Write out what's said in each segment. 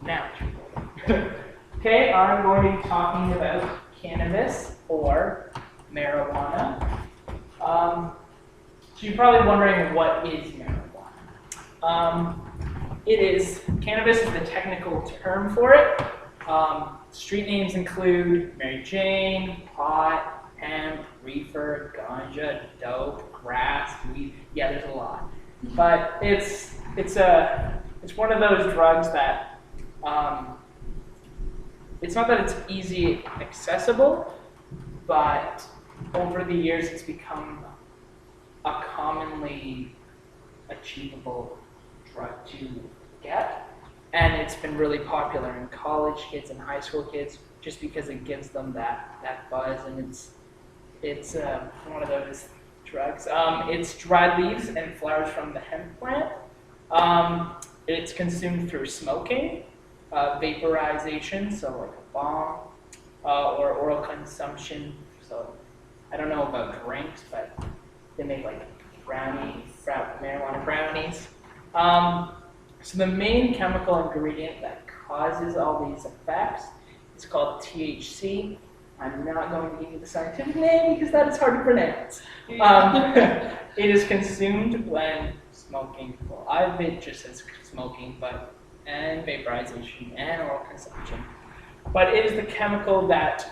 Now, okay, I'm going to be talking about cannabis or marijuana. So you're probably wondering, what is marijuana? Cannabis is the technical term for it. Street names include Mary Jane, pot, hemp, reefer, ganja, dope, grass, weed. Yeah, there's a lot. But it's one of those drugs that it's not that it's easy accessible, but over the years it's become a commonly achievable drug to get, and it's been really popular in college kids and high school kids just because it gives them that buzz, and it's one of those drugs. It's dried leaves and flowers from the hemp plant. It's consumed through smoking, vaporization, so like a bomb, or oral consumption. So I don't know about drinks, but they make like marijuana brownies. So the main chemical ingredient that causes all these effects is called THC. I'm not going to give you the scientific name because that is hard to pronounce. It is consumed when smoking. Well, it just says smoking, and vaporization and oral consumption. But it is the chemical that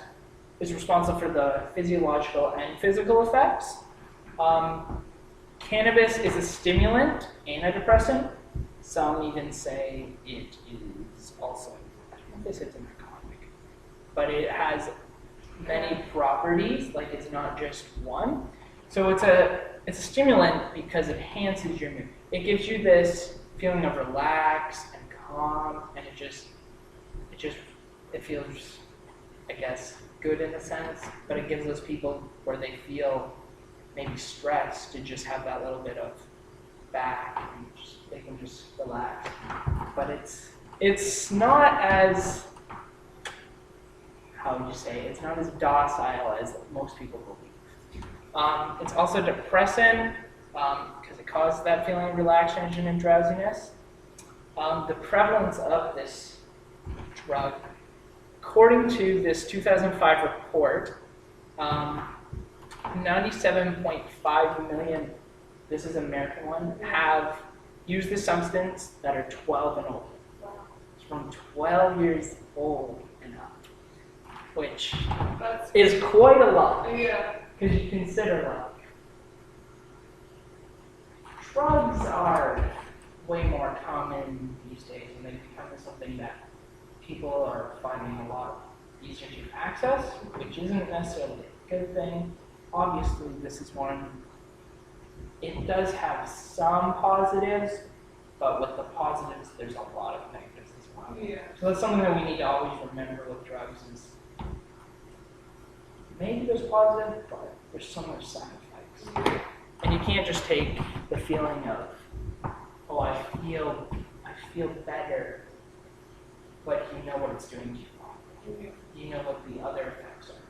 is responsible for the physiological and physical effects. Cannabis is a stimulant, antidepressant. Some even say it is also, I don't know if it's a narcotic, but it has many properties, like it's not just one. So it's a stimulant because it enhances your mood. It gives you this feeling of relaxed and calm, and it feels, I guess, good in a sense, but it gives those people where they feel maybe stressed to just have that little bit of back, and they can just relax. But it's not as, how would you say, it's not as docile as most people believe. It's also depressant because it causes that feeling of relaxation and drowsiness. The prevalence of this drug, according to this 2005 report, 97.5 million, this is an American one, have used the substance that are 12 and older. It's from 12 years old and up, which is quite a lot. Yeah. Because you consider, like, drugs are way more common these days, and they've become something that people are finding a lot easier to access, which isn't necessarily a good thing. Obviously, this is one, it does have some positives, but with the positives, there's a lot of negatives as well. Yeah. So that's something that we need to always remember with drugs is maybe there's positive, but there's so much side effects. Yeah. And you can't just take the feeling of, oh, I feel better, but you know what it's doing to you. Yeah. You know what the other effects are.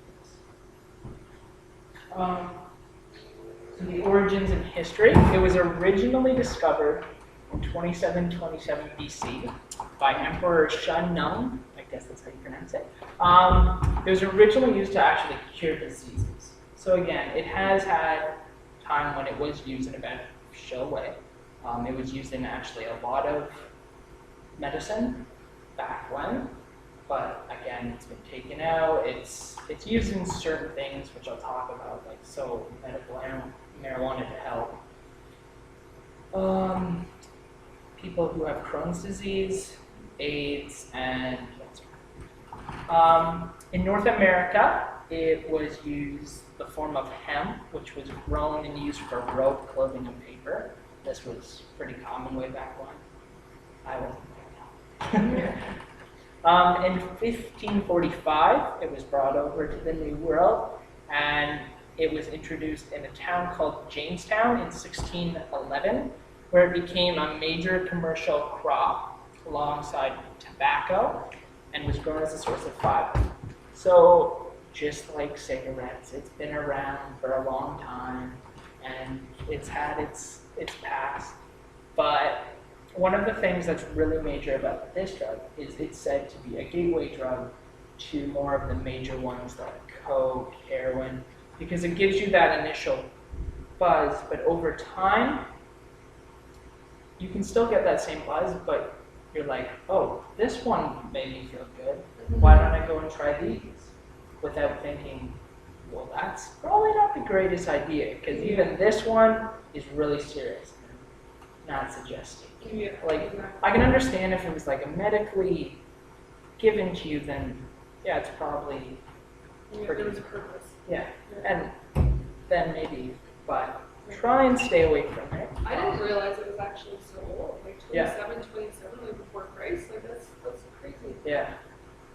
So the origins and history. It was originally discovered in 2727 BC by Emperor Shun Nung. I guess that's how you pronounce it. It was originally used to actually cure diseases. So again, it has had time when it was used in a beneficial way. It was used in actually a lot of medicine back when, but again, it's been taken out. It's used in certain things, which I'll talk about, like medical marijuana to help people who have Crohn's disease, AIDS, and cancer. In North America, it was used the form of hemp, which was grown and used for rope, clothing, and paper. This was pretty common way back when. I wasn't there now. In 1545, it was brought over to the New World, and it was introduced in a town called Jamestown in 1611, where it became a major commercial crop alongside tobacco and was grown as a source of fiber. So just like cigarettes, it's been around for a long time, and it's had its past, but one of the things that's really major about this drug is it's said to be a gateway drug to more of the major ones like coke, heroin, because it gives you that initial buzz, but over time, you can still get that same buzz, but you're like, oh, this one made me feel good. Why don't I go and try these? Without thinking, well, that's probably not the greatest idea, because even this one is really serious and not suggesting. Yeah. Like, I can understand if it was like a medically given to you, then yeah, it's probably There was a purpose. yeah, and then maybe, but try and stay away from it. I didn't realize it was actually so old, like Yeah. 27, like before Christ. Like that's crazy. Yeah.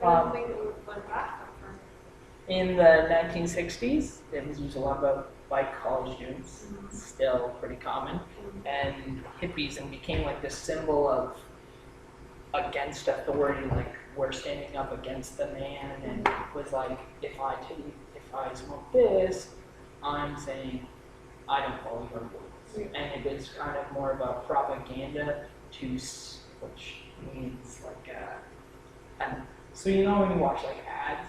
I didn't think it would went back that far. In the 1960s, it was used a lot by college students. It's still pretty common, and hippies, and became like this symbol of against authority, like we're standing up against the man, and it was like if I smoke this, I'm saying I don't follow your rules, and it was kind of more of a propaganda which means like and so you know when you watch like ads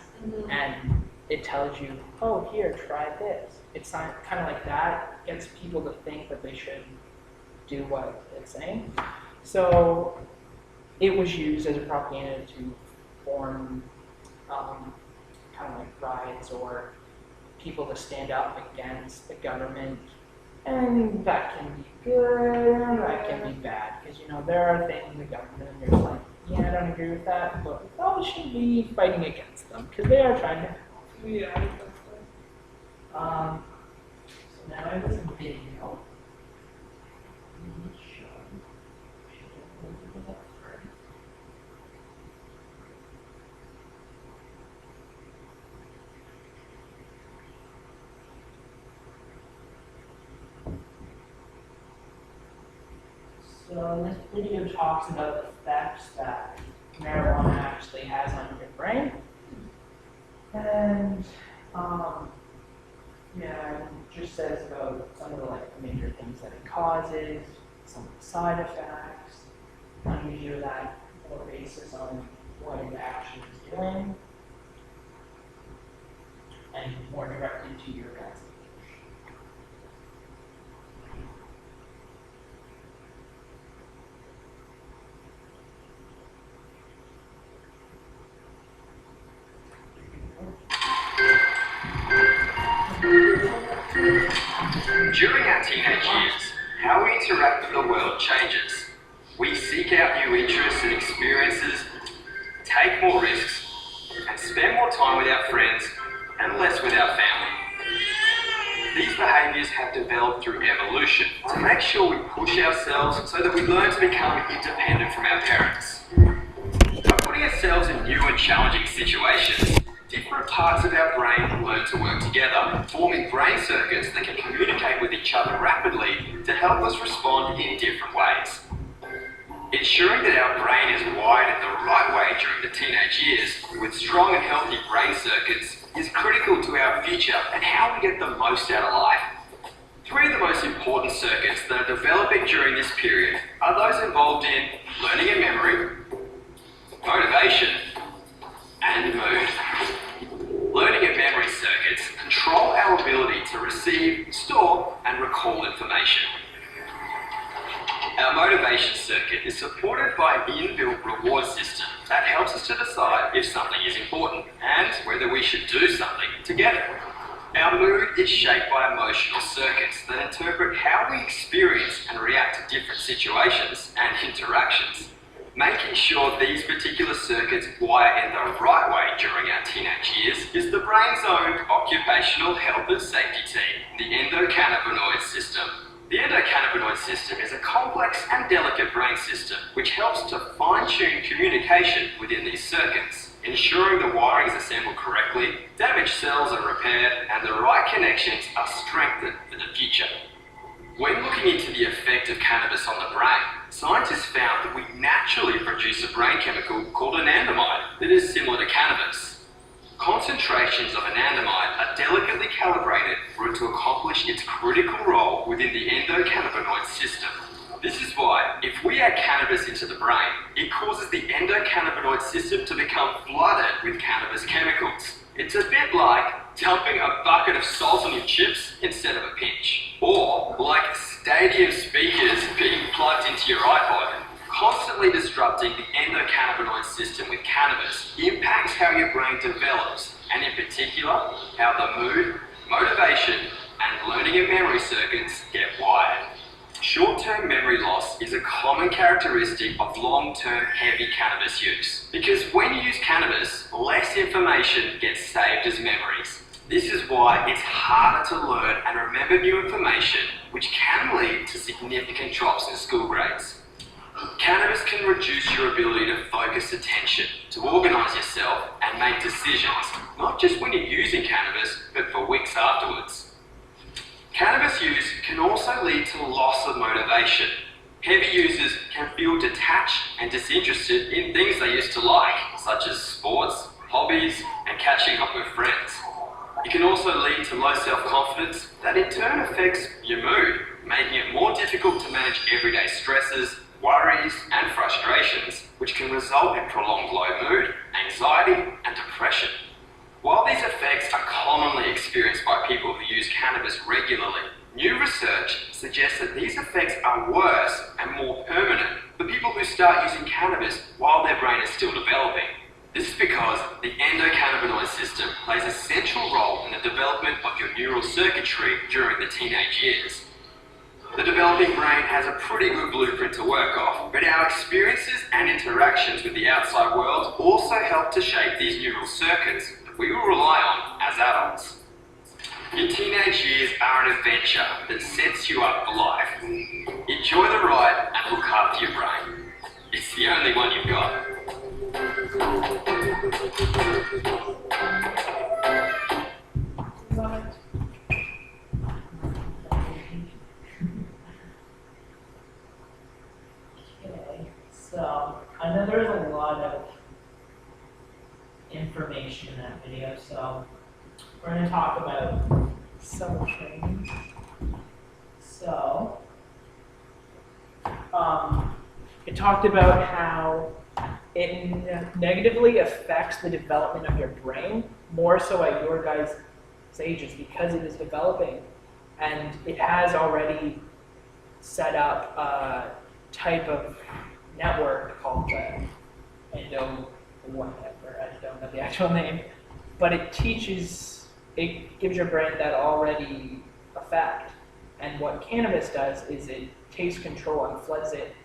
and it tells you, oh, here, try this. It's not kind of like that. Gets people to think that they should do what it's saying. So it was used as a propaganda to form kind of like riots or people to stand up against the government. And that can be good and that can be bad. Because, you know, there are things in the government and you're just like, yeah, I don't agree with that, but we probably shouldn't be fighting against them because they are trying to help. Yeah, exactly. So now I have this video. So this video talks about the effects that marijuana actually has on your brain. And yeah, it just says about some of the like major things that it causes, some of the side effects. I'll give you that more basis on what it actually is doing, and more directly to your guys. During our teenage years, how we interact with the world changes. We seek out new interests and experiences, take more risks, and spend more time with our friends and less with our family. These behaviours have developed through evolution to make sure we push ourselves so that we learn to become independent from our parents. By putting ourselves in new and challenging situations, different parts of our brain learn to work together, forming brain circuits that can communicate with each other rapidly to help us respond in different ways. Ensuring that our brain is wired in the right way during the teenage years with strong and healthy brain circuits is critical to our future and how we get the most out of life. Three of the most important circuits that are developing during this period are those involved in learning and memory, motivation, and mood. Learning and memory circuits control our ability to receive, store, and recall information. Our motivation circuit is supported by an inbuilt reward system that helps us to decide if something is important and whether we should do something together. Our mood is shaped by emotional circuits that interpret how we experience and react to different situations and interactions. Making sure these particular circuits wire in the right way during our teenage years is the brain's own occupational health and safety team, the endocannabinoid system. The endocannabinoid system is a complex and delicate brain system which helps to fine-tune communication within these circuits, ensuring the wiring is assembled correctly, damaged cells are repaired, and the right connections are strengthened for the future. When looking into the effect of cannabis on the brain, scientists found that we naturally produce a brain chemical called anandamide that is similar to cannabis. Concentrations of anandamide are delicately calibrated for it to accomplish its critical role within the endocannabinoid system. This is why, if we add cannabis into the brain, it causes the endocannabinoid system to become flooded with cannabis chemicals. It's a bit like dumping a bucket of salt on your chips instead of a pinch. Or like stadium speakers being plugged into your iPod. Constantly disrupting the endocannabinoid system with cannabis impacts how your brain develops, and in particular, how the mood, motivation, and learning and memory circuits get wired. Short-term memory loss is a common characteristic of long-term heavy cannabis use, because when you use cannabis, less information gets saved as memories. This is why it's harder to learn and remember new information, which can lead to significant drops in school grades. Cannabis can reduce your ability to focus attention, to organise yourself and make decisions, not just when you're using cannabis, but for weeks afterwards. Cannabis use can also lead to loss of motivation. Heavy users can feel detached and disinterested in things they used to like, such as sports, hobbies, and catching up with friends. It can also lead to low self-confidence that in turn affects your mood, making it more difficult to manage everyday stresses, worries, and frustrations, which can result in prolonged low mood, anxiety, and depression. While these effects are commonly experienced by people who use cannabis regularly, new research suggests that these effects are worse and more permanent for people who start using cannabis while their brain is still developing. This is because the endocannabinoid system plays a central role in the development of your neural circuitry during the teenage years. The developing brain has a pretty good blueprint to work off, but our experiences and interactions with the outside world also help to shape these neural circuits that we will rely on as adults. Your teenage years are an adventure that sets you up for life. Enjoy the ride and look after your brain. It's the only one you've got. So, I know there's a lot of information in that video, so we're going to talk about some things. So, it talked about how it negatively affects the development of your brain, more so at your guys' ages, because it is developing, and it has already set up a type of network called the whatever, I don't know the actual name, but it gives your brain that already effect. And what cannabis does is it takes control and floods it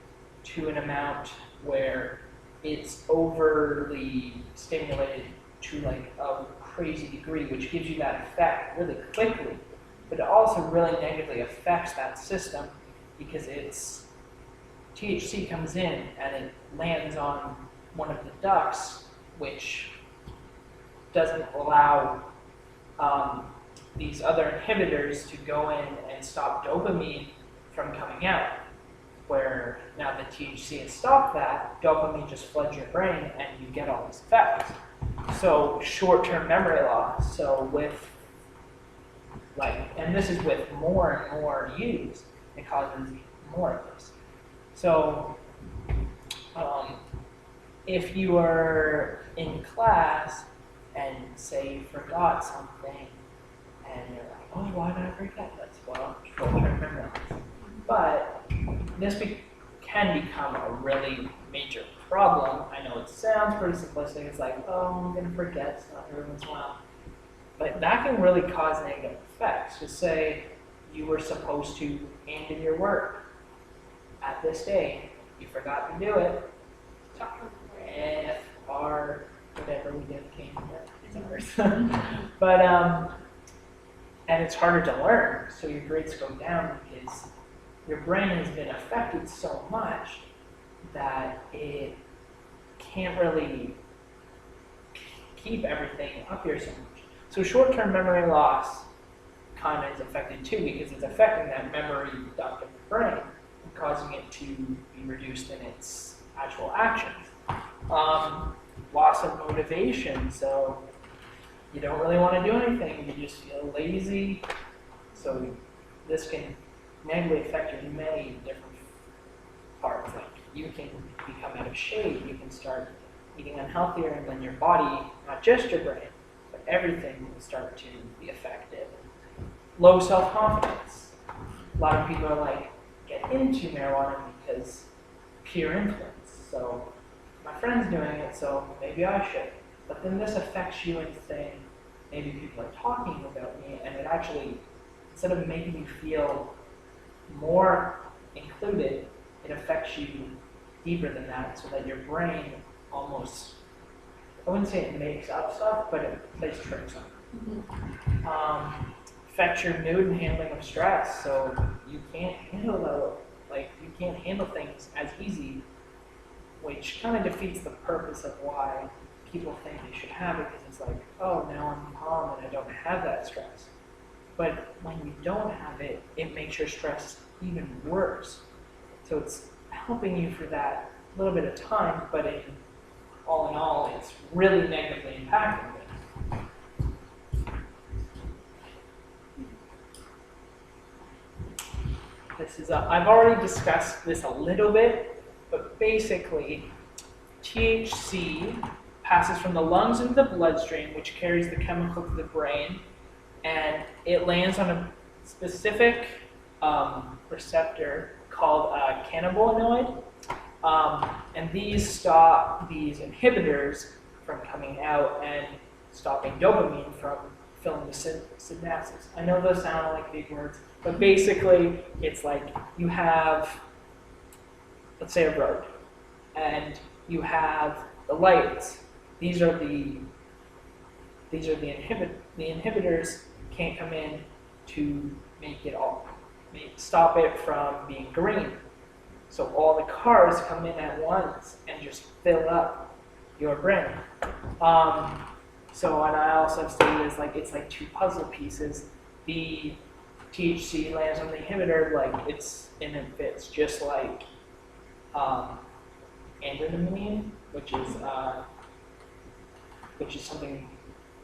to an amount where it's overly stimulated to like a crazy degree, which gives you that effect really quickly. But it also really negatively affects that system because THC comes in and it lands on one of the ducts, which doesn't allow these other inhibitors to go in and stop dopamine from coming out. Where now that THC has stopped that, dopamine just floods your brain and you get all these effects. So short-term memory loss. So with and this is with more and more use, it causes more of this. So, if you are in class and say you forgot something, and you're like, oh, why did I forget this? Well, short-term memory loss. But this can become a really major problem. I know it sounds pretty simplistic. It's like, oh, I'm going to forget stuff every once in a while. But that can really cause negative effects. Just say you were supposed to hand in your work at this day, you forgot to do it. If our whatever we did came here, it's ours. But and it's harder to learn, so your grades go down because your brain has been affected so much that it can't really keep everything up here so much. So short-term memory loss kind of is affected too because it's affecting that memory duct of the brain, causing it to be reduced in its actual actions. Loss of motivation, so you don't really want to do anything, you just feel lazy, so this can negatively affect your humanity in different parts. Like you can become out of shape, you can start eating unhealthier, and then your body, not just your brain, but everything will start to be affected. Low self-confidence. A lot of people are like, get into marijuana because peer influence. So my friend's doing it, so maybe I should. But then this affects you into saying, maybe people are talking about me, and it actually, instead of making you feel more included, it affects you deeper than that, so that your brain almost, I wouldn't say it makes up stuff, but it plays tricks on it. Affects your mood and handling of stress, so you can't handle you can't handle things as easy, which kind of defeats the purpose of why people think they should have it, because it's like, oh, now I'm calm and I don't have that stress. But when you don't have it, it makes your stress even worse. So it's helping you for that little bit of time, but all in all, it's really negatively impacting it. This is I've already discussed this a little bit, but basically, THC passes from the lungs into the bloodstream, which carries the chemical to the brain, and it lands on a specific receptor called cannabinoid, and these stop these inhibitors from coming out and stopping dopamine from filling the synapses. I know those sound like big words, but basically it's like you have, let's say, a road, and you have the lights. These are the inhibitors can't come in to stop it from being green. So all the cars come in at once and just fill up your brain. So, and I also have stated it's like two puzzle pieces. The THC lands on the inhibitor, and it fits just like anandamide, which is something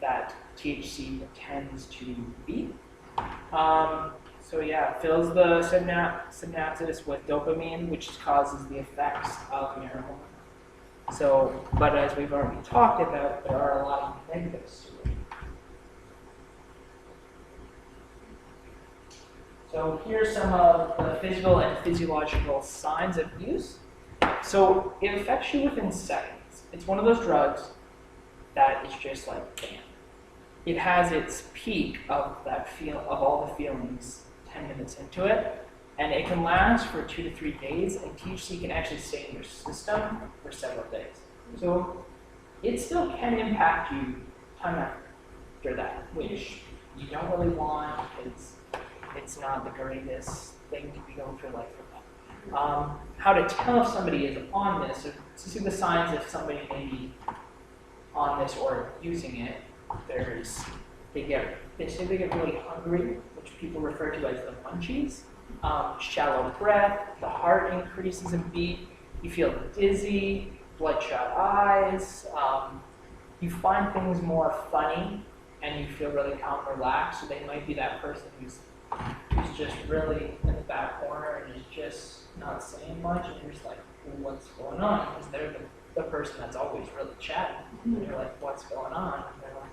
that THC tends to be. So yeah, it fills the synapses with dopamine, which causes the effects of marijuana. So, but as we've already talked about, there are a lot of negatives to it. So here's some of the physical and physiological signs of use. So it affects you within seconds. It's one of those drugs that is just like, bam. It has its peak of all the feelings 10 minutes into it, and it can last for 2 to 3 days, and THC can actually stay in your system for several days. So it still can impact you time after that, which you don't really want because it's not the greatest thing to be going through life with. How to tell if somebody is on this, or to see the signs if somebody may be on this or using it. They say they get really hungry, which people refer to as the munchies. Shallow breath, the heart increases in beat, you feel dizzy, bloodshot eyes, you find things more funny, and you feel really calm and relaxed. So they might be that person who's just really in the back corner and is just not saying much, and you're just like, well, what's going on? Because they're the person that's always really chatting. And you're like, what's going on? And they're like,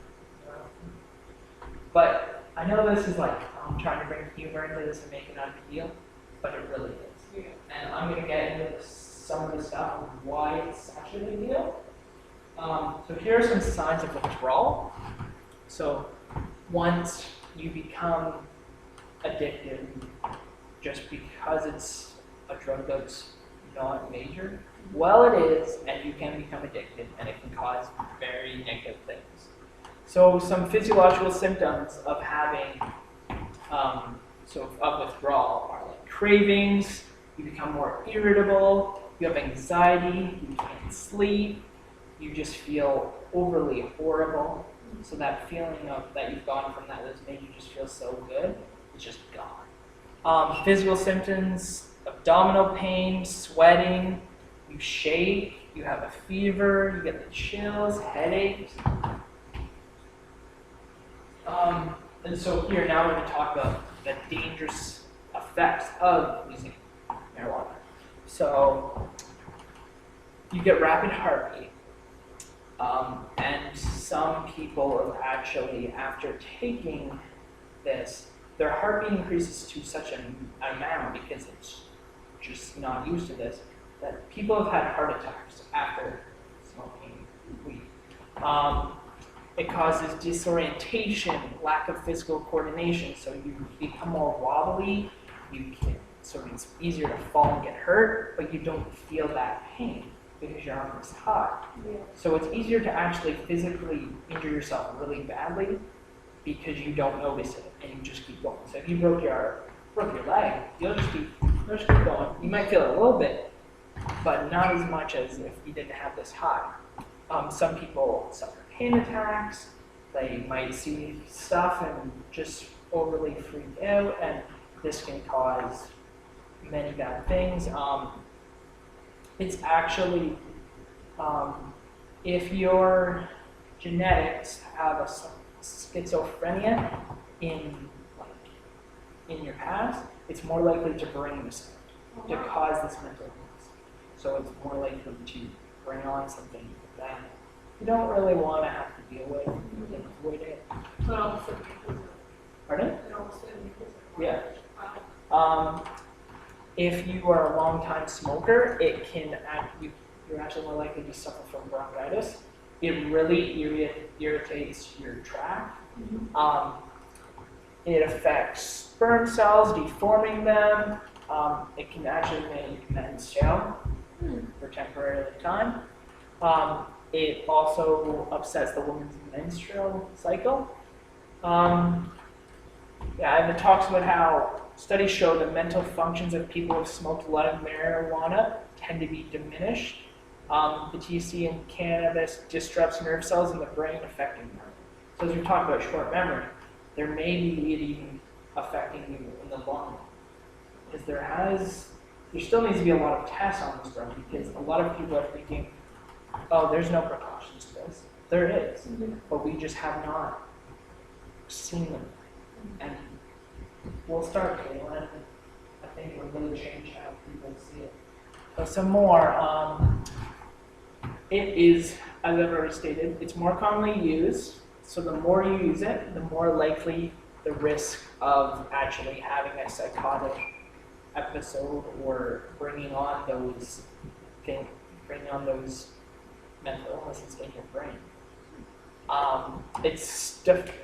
but I know this is like, I'm trying to bring humor into this and make it not a big deal, but it really is. Yeah. And I'm going to get into some of the stuff of why it's actually a big deal. So here are some signs of withdrawal. So once you become addicted, just because it's a drug that's not major, well, it is, and you can become addicted, and it can cause very negative things. So some physiological symptoms of having, of withdrawal are like cravings, you become more irritable, you have anxiety, you can't sleep, you just feel overly horrible. So that feeling of that you've gone from that's made you just feel so good, it's just gone. Physical symptoms, abdominal pain, sweating, you shake, you have a fever, you get the chills, headaches. And so here now we're going to talk about the dangerous effects of using marijuana. So you get rapid heartbeat, and some people have actually, after taking this, their heartbeat increases to such an amount because it's just not used to this, that people have had heart attacks after smoking weed. It causes disorientation, lack of physical coordination, so you become more wobbly, so it's easier to fall and get hurt, but you don't feel that pain because you're on this high. Yeah. So it's easier to actually physically injure yourself really badly because you don't notice it and you just keep going. So if you broke your leg, you'll just keep going. You might feel it a little bit, but not as much as if you didn't have this high. Some people suffer panic attacks. They might see stuff and just overly freak out, and this can cause many bad things. It's actually, if your genetics have a schizophrenia in your past, it's more likely to bring this, to cause this mental illness. So it's more likely to bring on something that you don't really want to have to deal with. You can avoid it. But also because of, Pardon? and also because of Yeah. Wow. If you are a long-time smoker, it can you're actually more likely to suffer from bronchitis. It really irritates your tract. It affects sperm cells, deforming them. It can actually make men stale for temporary time. It also upsets the woman's menstrual cycle. And it talks about how studies show that mental functions of people who have smoked a lot of marijuana tend to be diminished. The THC in cannabis disrupts nerve cells in the brain, affecting them. So as we talk about short memory, there may be it even affecting you in the long run. Because there still needs to be a lot of tests on this drug, because a lot of people are thinking, oh, there's no precautions to this. There is, but we just have not seen them. And we'll start, Caitlin. I think it'll really change how people see it. So some more. It is, as I've already stated, it's more commonly used. So the more you use it, the more likely the risk of actually having a psychotic episode or bringing on those mental illnesses in your brain. It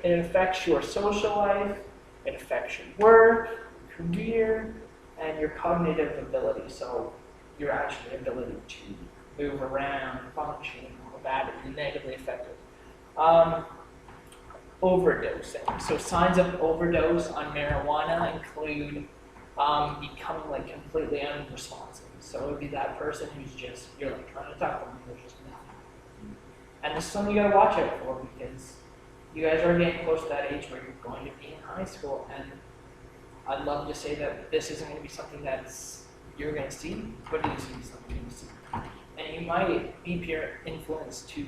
affects your social life, it affects your work, career, and your cognitive ability. So your actual ability to move around, function, all that is negatively affected. Overdosing. So signs of overdose on marijuana include becoming like completely unresponsive. So it would be that person who's just, you're like trying to talk to them, they're just nothing. And this is something you gotta watch out for, because you guys are getting close to that age where you're going to be in high school, and I'd love to say that this isn't gonna be something you're gonna see, but it is gonna be something you're gonna see. And you might be peer influenced to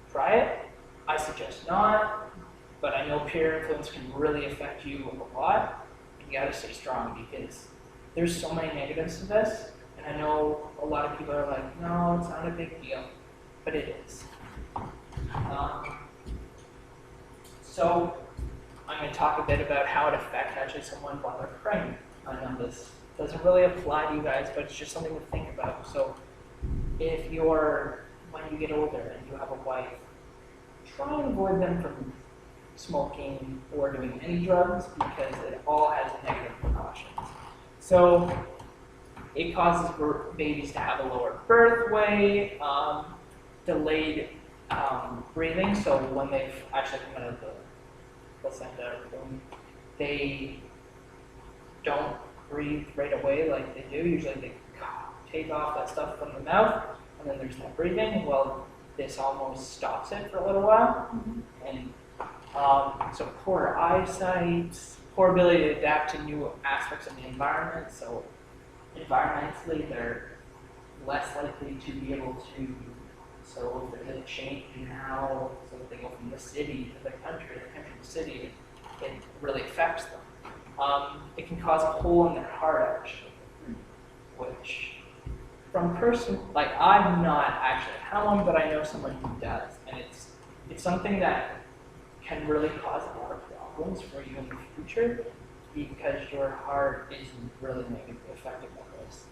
try it. I suggest not, but I know peer influence can really affect you a lot. You gotta stay strong, because there's so many negatives to this, and I know a lot of people are like, no, it's not a big deal, but it is. So I'm going to talk a bit about how it affects actually someone while they're pregnant. I know this doesn't really apply to you guys, but it's just something to think about. So when you get older and you have a wife, try and avoid them from smoking or doing any drugs, because it all has negative precautions. So it causes babies to have a lower birth weight, delayed breathing. So when they've actually come out of the placenta, they don't breathe right away like they do. Usually they take off that stuff from the mouth, and then there's that breathing. Well, this almost stops it for a little while. And so poor eyesight, poor ability to adapt to new aspects of the environment. So environmentally, they're less likely to be able to, so if there's a change in how, so if they go from the city to the country to the city, it really affects them. It can cause a hole in their heart, actually, which from person, like I'm not actually at home, but I know someone who does, and it's something that can really cause a lot of problems for you in the future because your heart is really negatively affected by this.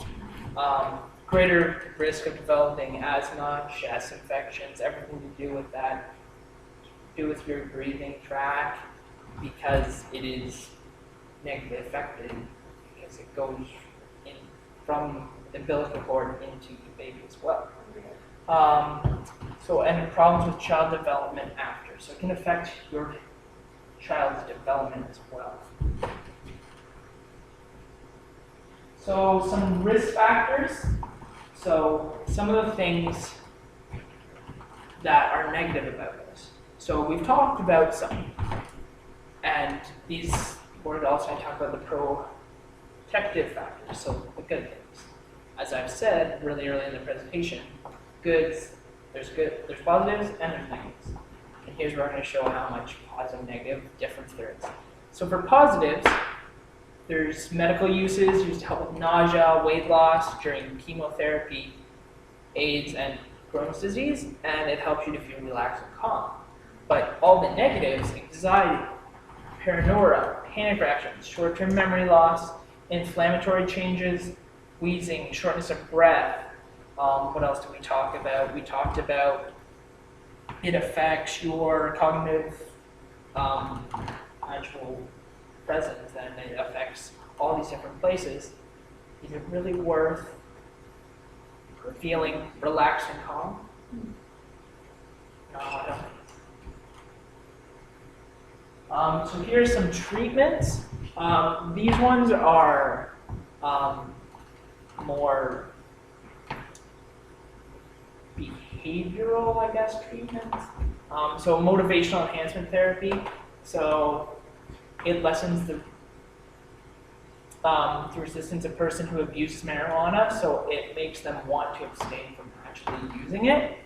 Greater risk of developing asthma, chest infections, everything to do with that, do with your breathing tract, because it is negatively affected, because it goes in from the umbilical cord into the baby as well. And problems with child development after. So it can affect your child's development as well. So some risk factors. So some of the things that are negative about this. So we've talked about some. And these, we're also going to talk about the protective factors, so the good things. As I've said really early in the presentation, there's positives and there's negatives. And here's where I'm going to show how much positive and negative difference there is. So for positives, there's medical uses used to help with nausea, weight loss during chemotherapy, AIDS, and Crohn's disease, and it helps you to feel relaxed and calm. But all the negatives, anxiety, paranoia, panic reactions, short-term memory loss, inflammatory changes, wheezing, shortness of breath. What else did we talk about? We talked about it affects your cognitive actual presence, and it affects all these different places. Is it really worth feeling relaxed and calm? No, I don't think so. So here's some treatments. These ones are more behavioral, I guess, treatments. So motivational enhancement therapy. So it lessens the resistance of a person who abuses marijuana, so it makes them want to abstain from actually using it.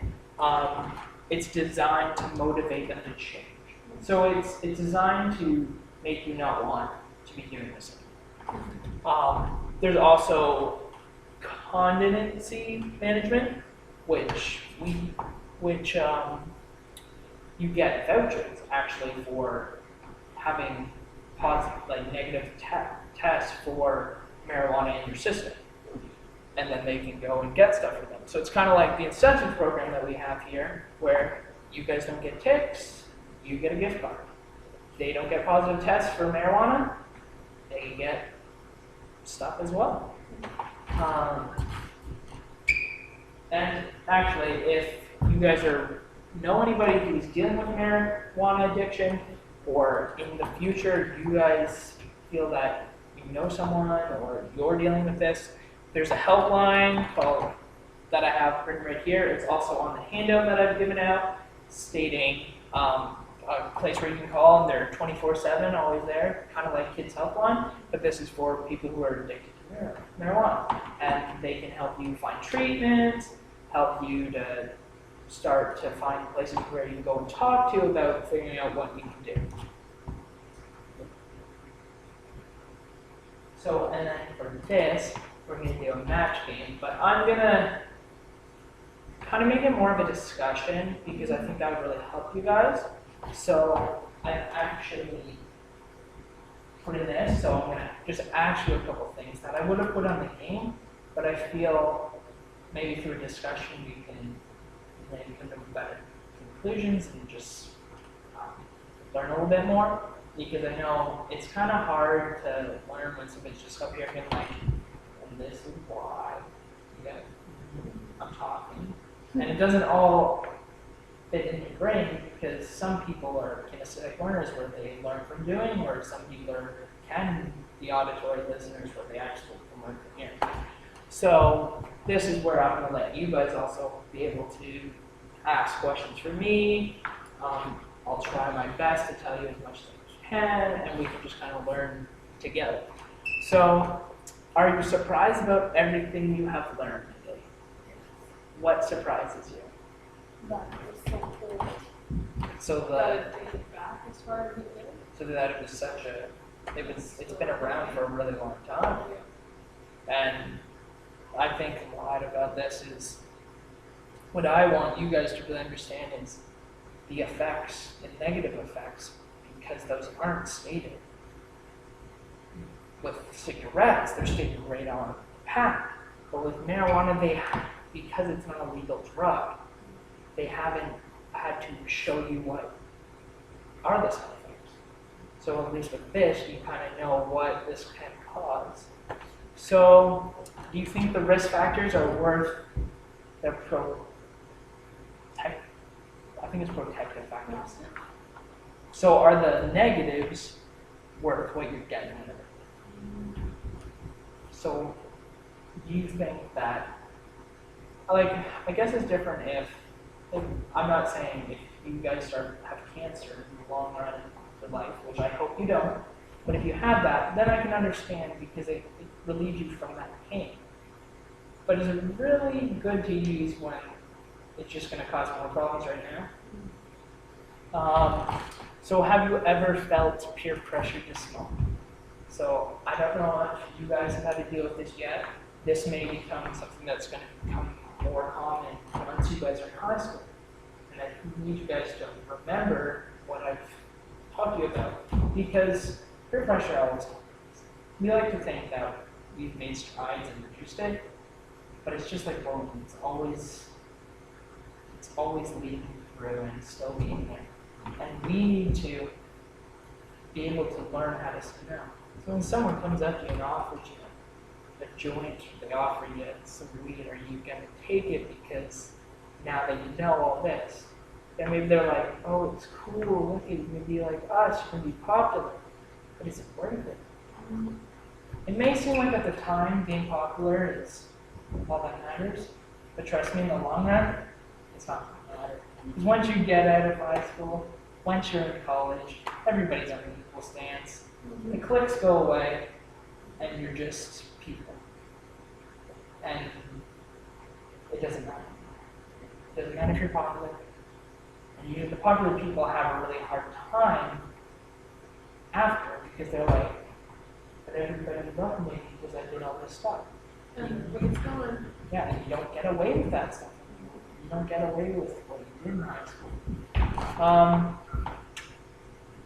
It's designed to motivate them to change. So it's designed to make you not want to be doing this anymore. There's also continency management, which you get vouchers actually for having positive, negative tests for marijuana in your system, and then they can go and get stuff for them. So it's kind of like the incentive program that we have here, where you guys don't get tics, you get a gift card. They don't get positive tests for marijuana, they get stuff as well. And actually, if you guys know anybody who's dealing with marijuana addiction, or in the future you guys feel that you know someone or you're dealing with this, there's a helpline that I have written right here. It's also on the handout that I've given out, stating a place where you can call, and they're 24/7, always there, kind of like Kids Helpline, but this is for people who are addicted to marijuana, and they can help you find treatment, help you to start to find places where you can go and talk to about figuring out what you can do. So, and then for this, we're going to do a match game, but I'm going to kind of make it more of a discussion because I think that would really help you guys. So I actually put in this, so I'm going to just ask you a couple things that I would have put on the game, but I feel maybe through a discussion we can come to better conclusions and just learn a little bit more, because I know it's kind of hard to learn when somebody's just up here being like, and this is why, I'm talking. And it doesn't all fit in your brain, because some people are kinesthetic learners where they learn from doing, or some people can be auditory listeners where they actually can learn from hearing. So this is where I'm going to let you guys also be able to ask questions for me. I'll try my best to tell you as much as I can, and we can just kind of learn together. So, are you surprised about everything you have learned today? What surprises you? That was so cool. So That it dated back as far as it did. so that it was such a, it's been around for a really long time, and I think a lot about this is what I want you guys to really understand is the effects and negative effects, because those aren't stated. With cigarettes, they're stated right on the pack. But with marijuana, because it's not a legal drug, they haven't had to show you what are the side effects. So at least with this, you kind of know what this can cause. So do you think the risk factors are worth the I think it's protective factors. So are the negatives worth what you're getting out of it? So do you think that, like, I guess it's different if I'm not saying if you guys have cancer in the long run of life, which I hope you don't, but if you have that, then I can understand because it relieves you from that pain. But is it really good to use when it's just going to cause more problems right now? So have you ever felt peer pressure to smoke? So I don't know if you guys have had to deal with this yet. This may become something that's going to become more common once you guys are in high school. And I need you guys to remember what I've talked to you about, because peer pressure always happens. We like to think that we've made strides and reduced it, but it's just like bowling. It's always leading through and still being there. And we need to be able to learn how to say no. So when someone comes up to you and offers you a joint, they offer you some weed, are you going to take it because now that you know all this? Then maybe they're like, oh, it's cool, look at you, be like us, you can be popular. But is it worth it? It may seem like at the time being popular is all that matters, but trust me, in the long run, it's not going to matter. Because once you get out of high school, once you're in college, everybody's on an equal stance. The cliques go away, and you're just people. And it doesn't matter. It doesn't matter if you're popular. And the popular people have a really hard time after, because they're like, but everybody loved me because I did all this stuff. And it's going. Yeah, and you don't get away with that stuff. You don't get away with what you did in high school.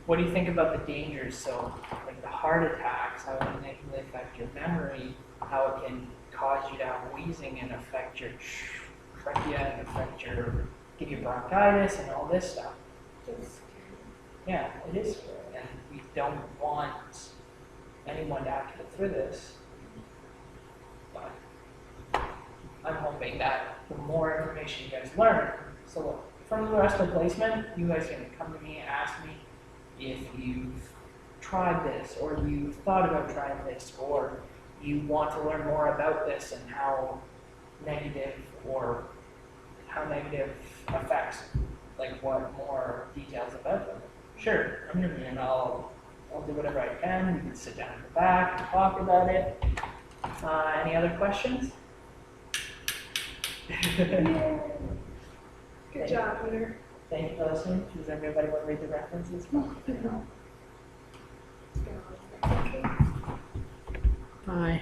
What do you think about the dangers? So, like the heart attacks, how it can negatively affect your memory, how it can cause you to have wheezing and affect your trachea and give you bronchitis and all this stuff. Yeah, it is scary, and we don't want anyone to have to go through this. But I'm hoping that the more information you guys learn, so look, from the rest of the placement, you guys are going to come to me and ask me if you've tried this, or you've thought about trying this, or you want to learn more about this and how negative affects, like what more details about them. Sure, I'm going to and I'll do whatever I can. We can sit down in the back and talk about it. Any other questions? Good job, Peter. Thank you for listening. Does everybody want to read the references? Bye.